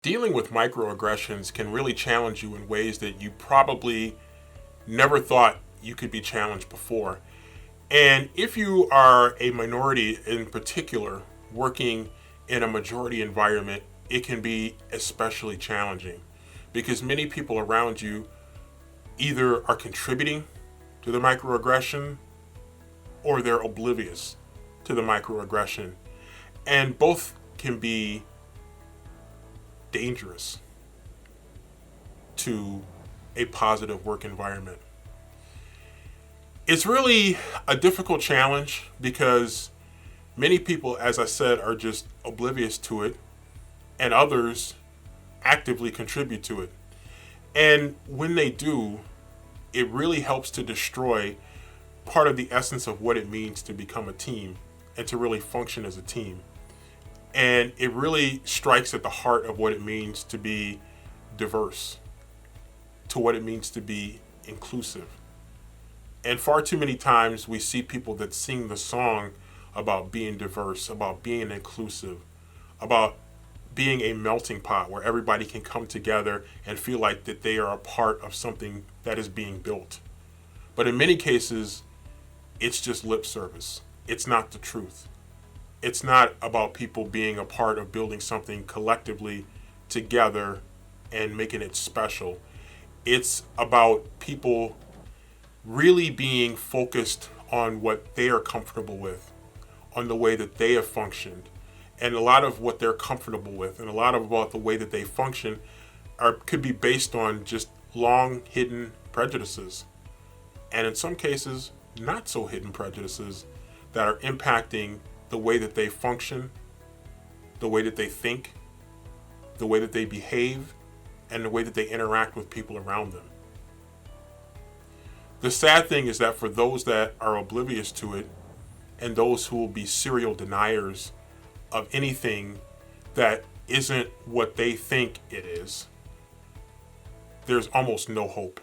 Dealing with microaggressions can really challenge you in ways that you probably never thought you could be challenged before. And if you are a minority in particular, working in a majority environment, it can be especially challenging because many people around you either are contributing to the microaggression or they're oblivious to the microaggression. And both can be dangerous to a positive work environment. It's really a difficult challenge because many people, as I said, are just oblivious to it, and others actively contribute to it. And when they do, it really helps to destroy part of the essence of what it means to become a team and to really function as a team. And it really strikes at the heart of what it means to be diverse, to what it means to be inclusive. And far too many times we see people that sing the song about being diverse, about being inclusive, about being a melting pot where everybody can come together and feel like that they are a part of something that is being built. But in many cases, it's just lip service. It's not the truth. It's not about people being a part of building something collectively together and making it special. It's about people really being focused on what they are comfortable with, on the way that they have functioned. And a lot of what they're comfortable with and a lot of about the way that they function could be based on just long hidden prejudices. And in some cases, not so hidden prejudices that are impacting the way that they function, the way that they think, the way that they behave, and the way that they interact with people around them. The sad thing is that for those that are oblivious to it and those who will be serial deniers of anything that isn't what they think it is, there's almost no hope.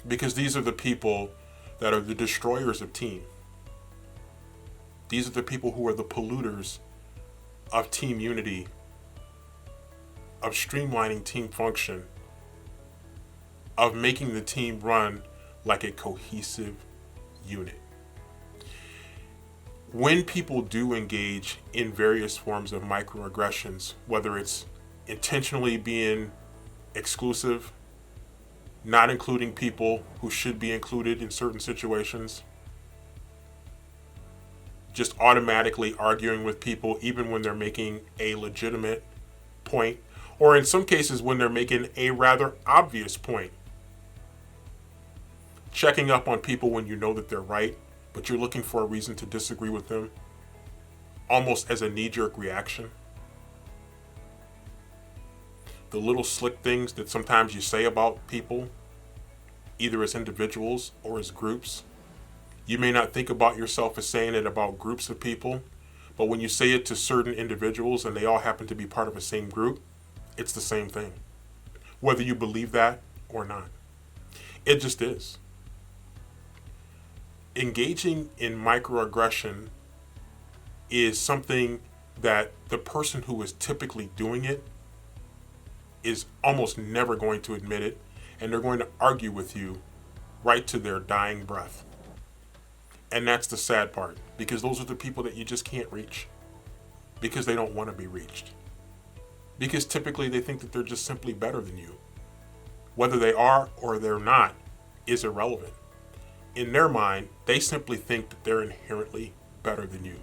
Because these are the people that are the destroyers of team. These are the people who are the polluters of team unity, of streamlining team function, of making the team run like a cohesive unit. When people do engage in various forms of microaggressions, whether it's intentionally being exclusive, not including people who should be included in certain situations, just automatically arguing with people even when they're making a legitimate point, or in some cases when they're making a rather obvious point. Checking up on people when you know that they're right, but you're looking for a reason to disagree with them, almost as a knee-jerk reaction. The little slick things that sometimes you say about people, either as individuals or as groups. You may not think about yourself as saying it about groups of people, but when you say it to certain individuals and they all happen to be part of the same group, it's the same thing. Whether you believe that or not. It just is. Engaging in microaggression is something that the person who is typically doing it is almost never going to admit it, and they're going to argue with you right to their dying breath. And that's the sad part, because those are the people that you just can't reach, because they don't want to be reached. Because typically they think that they're just simply better than you. Whether they are or they're not is irrelevant. In their mind, they simply think that they're inherently better than you.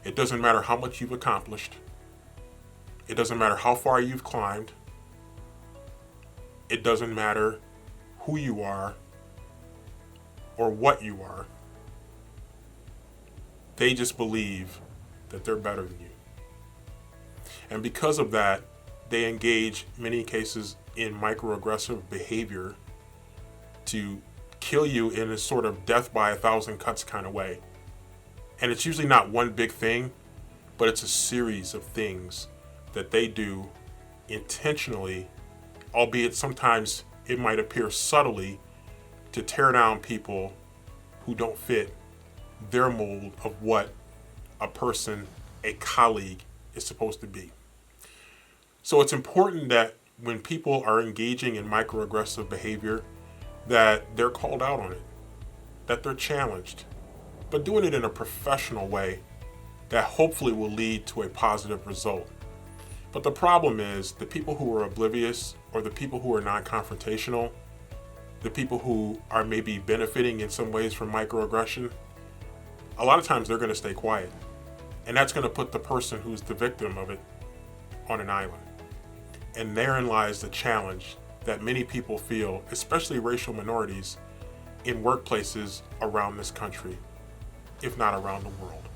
It doesn't matter how much you've accomplished. It doesn't matter how far you've climbed. It doesn't matter who you are or what you are. They just believe that they're better than you. And because of that, they engage in many cases in microaggressive behavior to kill you in a sort of death by a thousand cuts kind of way. And it's usually not one big thing, but it's a series of things that they do intentionally, albeit sometimes it might appear subtly, to tear down people who don't fit their mold of what a person, a colleague, is supposed to be. So it's important that when people are engaging in microaggressive behavior, that they're called out on it, that they're challenged, but doing it in a professional way that hopefully will lead to a positive result. But the problem is the people who are oblivious, or the people who are non-confrontational, the people who are maybe benefiting in some ways from microaggression, a lot of times they're going to stay quiet. And that's going to put the person who's the victim of it on an island. And therein lies the challenge that many people feel, especially racial minorities, in workplaces around this country, if not around the world.